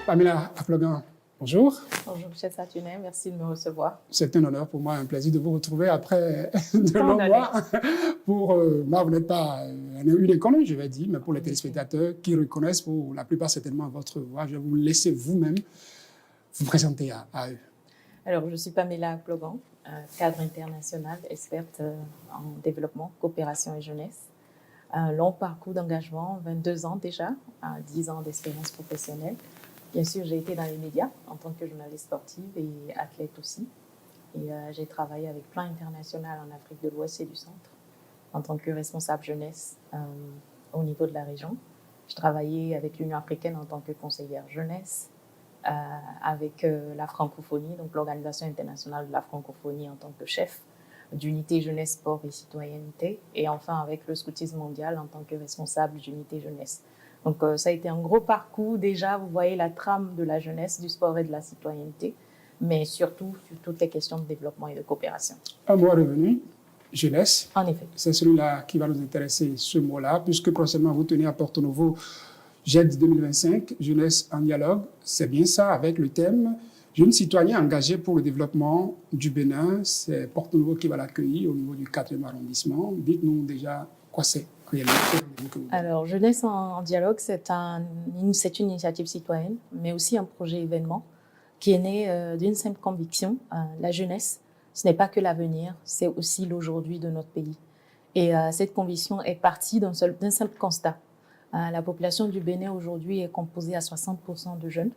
Pamela Aplogan, bonjour. Bonjour, M. Satuné, merci de me recevoir. C'est un honneur pour moi, un plaisir de vous retrouver après de longs mois. Moi, vous n'êtes pas une inconnue, je vais dire, mais pour les téléspectateurs qui reconnaissent pour la plupart certainement votre voix, je vais vous laisser vous-même vous présenter à eux. Alors, je suis Pamela Aplogan, cadre international, experte en développement, coopération et jeunesse. Un long parcours d'engagement, 22 ans déjà, 10 ans d'expérience professionnelle. Bien sûr, j'ai été dans les médias en tant que journaliste sportive et athlète aussi. Et j'ai travaillé avec Plan International en Afrique de l'Ouest et du Centre en tant que responsable jeunesse au niveau de la région. J'ai travaillé avec l'Union africaine en tant que conseillère jeunesse, avec la francophonie, donc l'Organisation internationale de la francophonie en tant que chef d'unité jeunesse, sport et citoyenneté, et enfin avec le scoutisme mondial en tant que responsable d'unité jeunesse. Donc ça a été un gros parcours. Déjà, vous voyez la trame de la jeunesse, du sport et de la citoyenneté, mais surtout sur toutes les questions de développement et de coopération. Un mot revenu, jeunesse. En effet. C'est celui-là qui va nous intéresser, ce mot-là, puisque prochainement vous tenez à Porto Novo JED 2025, jeunesse en dialogue. C'est bien ça, avec le thème jeunes citoyens engagés pour le développement du Bénin. C'est Porto Novo qui va l'accueillir au niveau du 4e arrondissement. Dites-nous déjà quoi c'est. Alors, Jeunesse en dialogue, c'est une initiative citoyenne, mais aussi un projet événement qui est né d'une simple conviction. La jeunesse, ce n'est pas que l'avenir, c'est aussi l'aujourd'hui de notre pays. Et cette conviction est partie d'un simple constat. La population du Bénin aujourd'hui est composée à 60% de jeunes.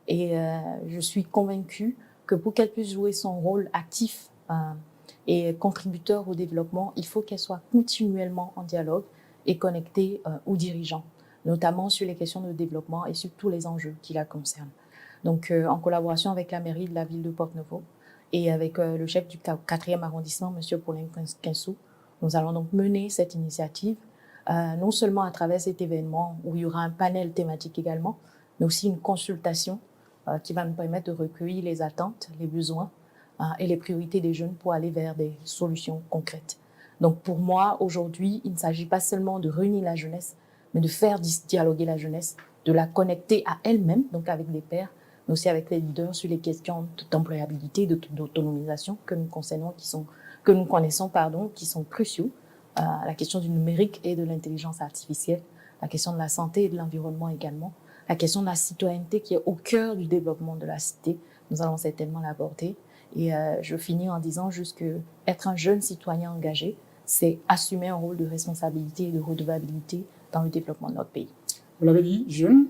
Et je suis convaincue que pour qu'elle puisse jouer son rôle actif et contributeur au développement, il faut qu'elle soit continuellement en dialogue et connectée aux dirigeants, notamment sur les questions de développement et sur tous les enjeux qui la concernent. Donc, en collaboration avec la mairie de la ville de Porto Novo et avec le chef du 4e arrondissement, M. Paulin Kinsou, nous allons donc mener cette initiative, non seulement à travers cet événement où il y aura un panel thématique également, mais aussi une consultation qui va nous permettre de recueillir les attentes, les besoins et les priorités des jeunes pour aller vers des solutions concrètes. Donc pour moi, aujourd'hui, il ne s'agit pas seulement de réunir la jeunesse, mais de faire dialoguer la jeunesse, de la connecter à elle-même, donc avec des pairs, mais aussi avec les leaders sur les questions d'employabilité, d'autonomisation que nous connaissons, qui sont cruciaux. La question du numérique et de l'intelligence artificielle, la question de la santé et de l'environnement également, la question de la citoyenneté qui est au cœur du développement de la cité. Nous allons certainement l'aborder. Et je finis en disant juste que être un jeune citoyen engagé, c'est assumer un rôle de responsabilité et de redevabilité dans le développement de notre pays. Vous l'avez dit, jeune,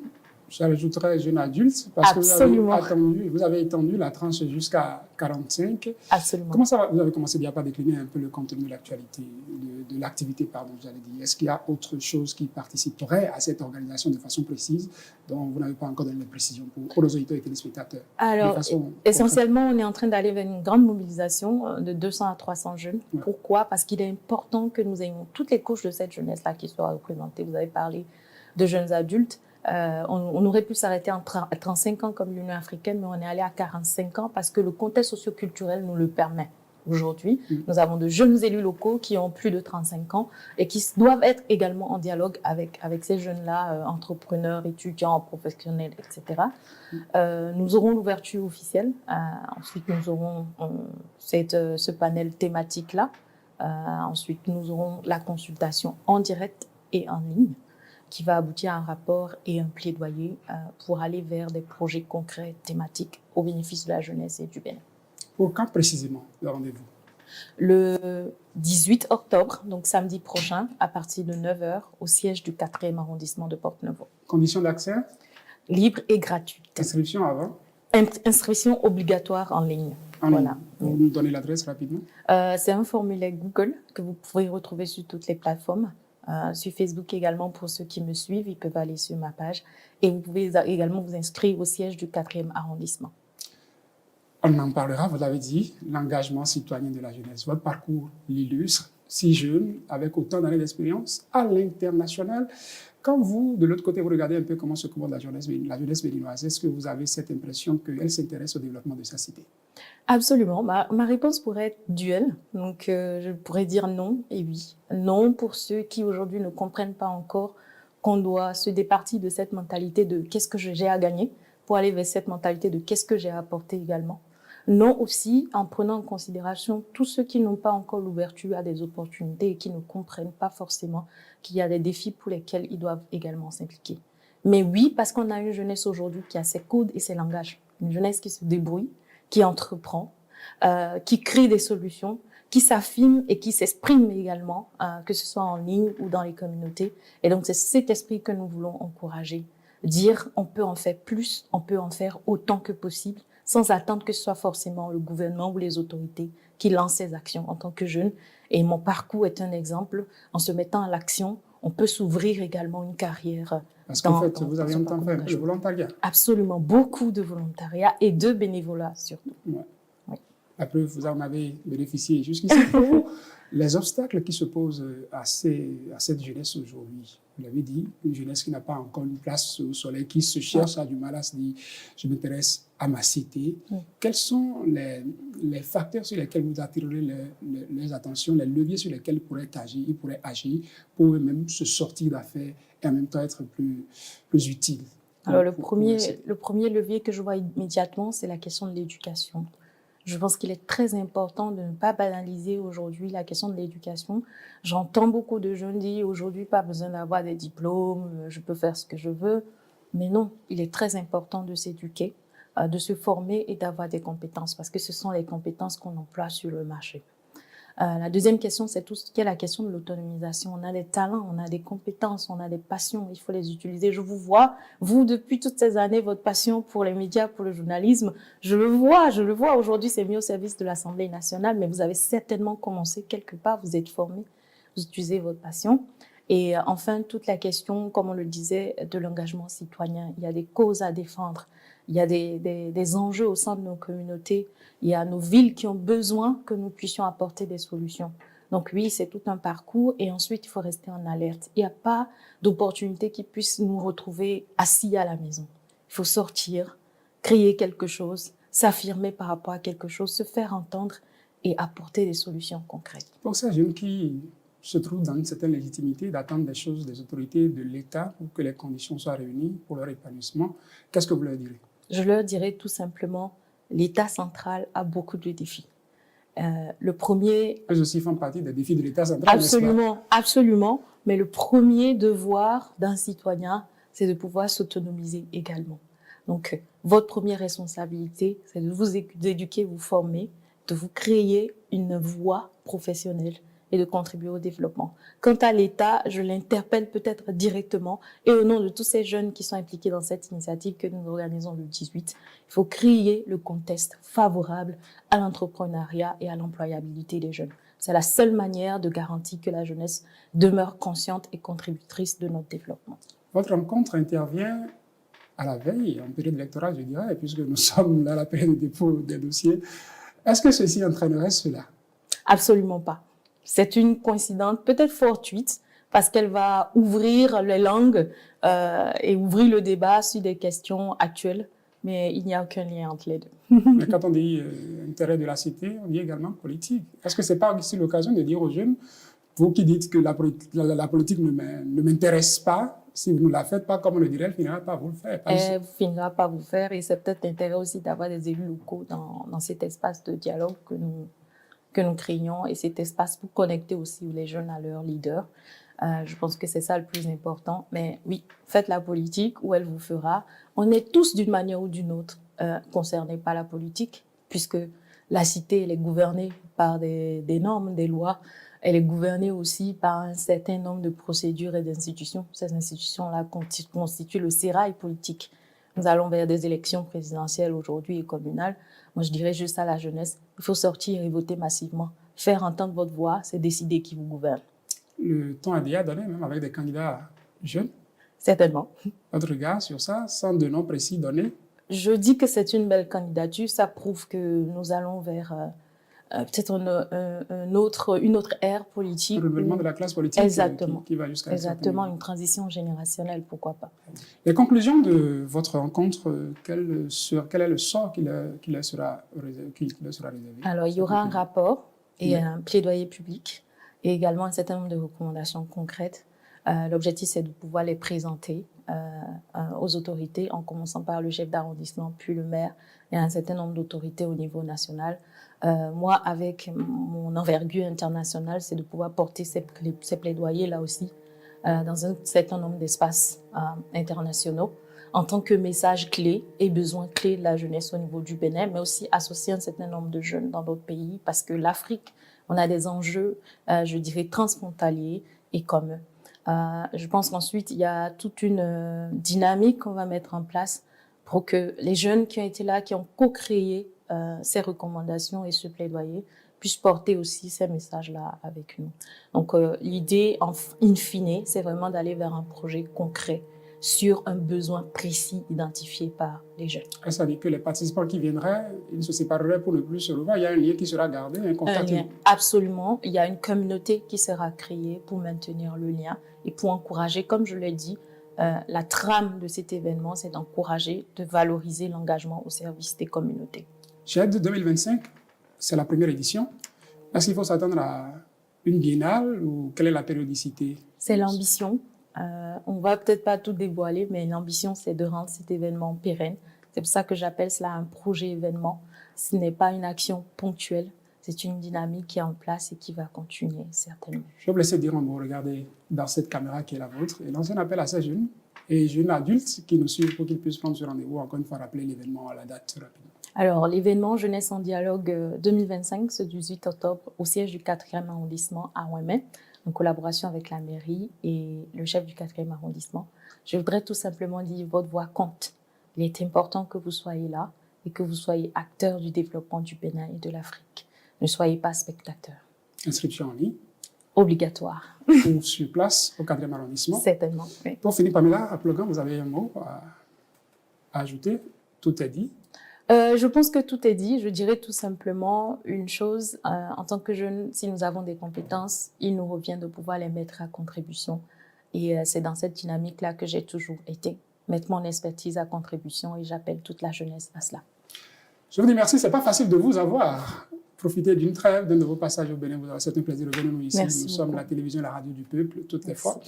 j'ajouterais jeune adulte, parce Absolument. que vous avez étendu la tranche jusqu'à 45. Absolument. Comment ça va? Vous avez commencé déjà par décliner un peu le contenu de l'actualité, de l'activité, j'allais dire. Est-ce qu'il y a autre chose qui participerait à cette organisation de façon précise, dont vous n'avez pas encore donné les précisions pour nos auditeurs et téléspectateurs? Alors, essentiellement, on est en train d'aller vers une grande mobilisation de 200 à 300 jeunes. Ouais. Pourquoi? Parce qu'il est important que nous ayons toutes les couches de cette jeunesse-là qui soient représentées. Vous avez parlé de jeunes adultes. On aurait pu s'arrêter à 35 ans comme l'Union africaine, mais on est allé à 45 ans parce que le contexte socio-culturel nous le permet. Aujourd'hui, nous avons de jeunes élus locaux qui ont plus de 35 ans et qui doivent être également en dialogue avec ces jeunes-là, entrepreneurs, étudiants, professionnels, etc. Nous aurons l'ouverture officielle. Ensuite, nous aurons ce panel thématique-là. Ensuite, nous aurons la consultation en direct et en ligne, qui va aboutir à un rapport et un plaidoyer pour aller vers des projets concrets, thématiques, au bénéfice de la jeunesse et du Bénin. Pour quand précisément le rendez-vous? Le 18 octobre, donc samedi prochain, à partir de 9h, au siège du 4e arrondissement de Porto Novo. Conditions d'accès? Libre et gratuite. Inscription avant? Inscription obligatoire en ligne. Voilà. Vous nous donnez l'adresse rapidement? C'est un formulaire Google que vous pouvez retrouver sur toutes les plateformes. Sur Facebook également, pour ceux qui me suivent, ils peuvent aller sur ma page. Et vous pouvez également vous inscrire au siège du 4e arrondissement. On en parlera, vous l'avez dit, l'engagement citoyen de la jeunesse. Votre parcours l'illustre, si jeune, avec autant d'années d'expérience à l'international. Quand vous, de l'autre côté, vous regardez un peu comment se comporte la jeunesse béninoise, est-ce que vous avez cette impression qu'elle s'intéresse au développement de sa cité? Absolument. Ma réponse pourrait être duelle. Donc, je pourrais dire non et oui. Non pour ceux qui aujourd'hui ne comprennent pas encore qu'on doit se départir de cette mentalité de qu'est-ce que j'ai à gagner pour aller vers cette mentalité de qu'est-ce que j'ai apporté également. Non aussi en prenant en considération tous ceux qui n'ont pas encore l'ouverture à des opportunités et qui ne comprennent pas forcément qu'il y a des défis pour lesquels ils doivent également s'impliquer. Mais oui, parce qu'on a une jeunesse aujourd'hui qui a ses codes et ses langages. Une jeunesse qui se débrouille, qui entreprend, qui crée des solutions, qui s'affirme et qui s'exprime également, que ce soit en ligne ou dans les communautés. Et donc, c'est cet esprit que nous voulons encourager. Dire, on peut en faire plus, on peut en faire autant que possible, sans attendre que ce soit forcément le gouvernement ou les autorités qui lancent ces actions en tant que jeune. Et mon parcours est un exemple. En se mettant à l'action, on peut s'ouvrir également une carrière. Parce qu'en fait, vous avez longtemps fait le volontariat. Absolument, beaucoup de volontariat et de bénévolat surtout. Ouais. Oui. Après, vous en avez bénéficié jusqu'ici. Pour vous, les obstacles qui se posent à cette jeunesse aujourd'hui, vous l'avez dit, une jeunesse qui n'a pas encore une place au soleil, qui se cherche, a du mal à se dire « je m'intéresse à ma cité ». Quels sont les facteurs sur lesquels vous attirerez les attentions, les leviers sur lesquels ils pourraient agir pour eux-mêmes se sortir d'affaires et en même temps être plus utiles? Alors, le premier levier que je vois immédiatement, c'est la question de l'éducation. Je pense qu'il est très important de ne pas banaliser aujourd'hui la question de l'éducation. J'entends beaucoup de jeunes dire aujourd'hui, pas besoin d'avoir des diplômes, je peux faire ce que je veux. Mais non, il est très important de s'éduquer, de se former et d'avoir des compétences parce que ce sont les compétences qu'on emploie sur le marché. La deuxième question, c'est tout ce qui est la question de l'autonomisation. On a des talents, on a des compétences, on a des passions, il faut les utiliser. Je vous vois, vous, depuis toutes ces années, votre passion pour les médias, pour le journalisme, je le vois. Aujourd'hui, c'est mis au service de l'Assemblée nationale, mais vous avez certainement commencé quelque part, vous êtes formé, vous utilisez votre passion. Et enfin, toute la question, comme on le disait, de l'engagement citoyen. Il y a des causes à défendre. Il y a des enjeux au sein de nos communautés. Il y a nos villes qui ont besoin que nous puissions apporter des solutions. Donc oui, c'est tout un parcours et ensuite, il faut rester en alerte. Il n'y a pas d'opportunité qui puisse nous retrouver assis à la maison. Il faut sortir, créer quelque chose, s'affirmer par rapport à quelque chose, se faire entendre et apporter des solutions concrètes. Pour ces jeunes qui se trouvent dans une certaine légitimité d'attendre des choses des autorités, de l'État, pour que les conditions soient réunies pour leur épanouissement, qu'est-ce que vous leur direz? Je leur dirais tout simplement, l'État central a beaucoup de défis. Le premier... Eux aussi font partie des défis de l'État central, absolument, absolument. Mais le premier devoir d'un citoyen, c'est de pouvoir s'autonomiser également. Donc, votre première responsabilité, c'est de vous éduquer, vous former, de vous créer une voie professionnelle et de contribuer au développement. Quant à l'État, je l'interpelle peut-être directement et au nom de tous ces jeunes qui sont impliqués dans cette initiative que nous organisons le 18, il faut créer le contexte favorable à l'entrepreneuriat et à l'employabilité des jeunes. C'est la seule manière de garantir que la jeunesse demeure consciente et contributrice de notre développement. Votre rencontre intervient à la veille, en période électorale, je dirais, puisque nous sommes là à la période de dépôt des dossiers. Est-ce que ceci entraînerait cela? Absolument pas. C'est une coïncidence peut-être fortuite parce qu'elle va ouvrir les langues et ouvrir le débat sur des questions actuelles, mais il n'y a aucun lien entre les deux. Mais quand on dit intérêt de la cité, on dit également politique. Est-ce que ce n'est pas aussi l'occasion de dire aux jeunes, vous qui dites que la politique ne m'intéresse pas, si vous ne la faites pas comme on le dirait, elle finira par vous le faire. Elle finira par vous faire et c'est peut-être l'intérêt aussi d'avoir des élus locaux dans cet espace de dialogue que nous créons et cet espace pour connecter aussi les jeunes à leurs leaders. Je pense que c'est ça le plus important. Mais oui, faites la politique où elle vous fera. On est tous d'une manière ou d'une autre concernés par la politique puisque la cité elle est gouvernée par des normes, des lois. Elle est gouvernée aussi par un certain nombre de procédures et d'institutions. Ces institutions-là constituent le sérail politique. Nous allons vers des élections présidentielles aujourd'hui et communales. Moi, je dirais juste à la jeunesse, il faut sortir et voter massivement. Faire entendre votre voix, c'est décider qui vous gouverne. Le temps est déjà donné, même avec des candidats jeunes. Certainement. Votre regard sur ça, sans de noms précis donnés? Je dis que c'est une belle candidature. Ça prouve que nous allons vers peut-être une autre ère politique. Le renouvellement de la classe politique. Exactement. Qui va jusqu'à exactement, une transition générationnelle, pourquoi pas. Les conclusions de votre rencontre, quel est le sort qui leur sera réservé? Alors, il y aura un rapport et un plaidoyer public et également un certain nombre de recommandations concrètes. L'objectif, c'est de pouvoir les présenter aux autorités, en commençant par le chef d'arrondissement, puis le maire, et un certain nombre d'autorités au niveau national. Moi, avec mon envergure internationale, c'est de pouvoir porter ces plaidoyers là aussi dans un certain nombre d'espaces internationaux en tant que message clé et besoin clé de la jeunesse au niveau du Bénin, mais aussi associer un certain nombre de jeunes dans d'autres pays, parce que l'Afrique, on a des enjeux, je dirais, transfrontaliers et communs. Je pense qu'ensuite, il y a toute une dynamique qu'on va mettre en place pour que les jeunes qui ont été là, qui ont co-créé ces recommandations et ce plaidoyer, puissent porter aussi ces messages-là avec nous. Donc, l'idée, in fine, c'est vraiment d'aller vers un projet concret sur un besoin précis identifié par les jeunes. Ça veut dire que les participants qui viendraient, ils se sépareraient pour ne plus se revoir. Il y a un lien qui sera gardé, un contact. Absolument. Il y a une communauté qui sera créée pour maintenir le lien et pour encourager, comme je l'ai dit, la trame de cet événement, c'est d'encourager, de valoriser l'engagement au service des communautés. JED 2025, c'est la première édition. Est-ce qu'il faut s'attendre à une biennale ou quelle est la périodicité? C'est l'ambition. On ne va peut-être pas tout dévoiler, mais l'ambition, c'est de rendre cet événement pérenne. C'est pour ça que j'appelle cela un projet événement. Ce n'est pas une action ponctuelle, c'est une dynamique qui est en place et qui va continuer, certainement. Je vais vous laisser dire un mot, regardez dans cette caméra qui est la vôtre, et lancer un appel à ces jeunes et jeunes adultes qui nous suivent pour qu'ils puissent prendre ce rendez-vous. Encore une fois, rappeler l'événement à la date rapidement. Alors, l'événement Jeunesse en dialogue 2025, ce 18 octobre, au siège du 4e arrondissement à Ouémé, en collaboration avec la mairie et le chef du 4e arrondissement. Je voudrais tout simplement dire votre voix compte. Il est important que vous soyez là et que vous soyez acteur du développement du Bénin et de l'Afrique. Ne soyez pas spectateur. Inscription en ligne. Obligatoire. Ou sur place au 4e arrondissement. Certainement, oui. Pour finir, Pamela, à Plogan, vous avez un mot à ajouter? Tout est dit. Je pense que tout est dit. Je dirais tout simplement une chose. En tant que jeunes, si nous avons des compétences, il nous revient de pouvoir les mettre à contribution. Et c'est dans cette dynamique-là que j'ai toujours été. Mettre mon expertise à contribution et j'appelle toute la jeunesse à cela. Je vous dis merci. C'est pas facile de vous avoir. Profitez d'une trêve, d'un nouveau passage au Bénin. C'est un plaisir de venir nous ici. Merci nous beaucoup. sommes la télévision et la radio du peuple, toutes les fois.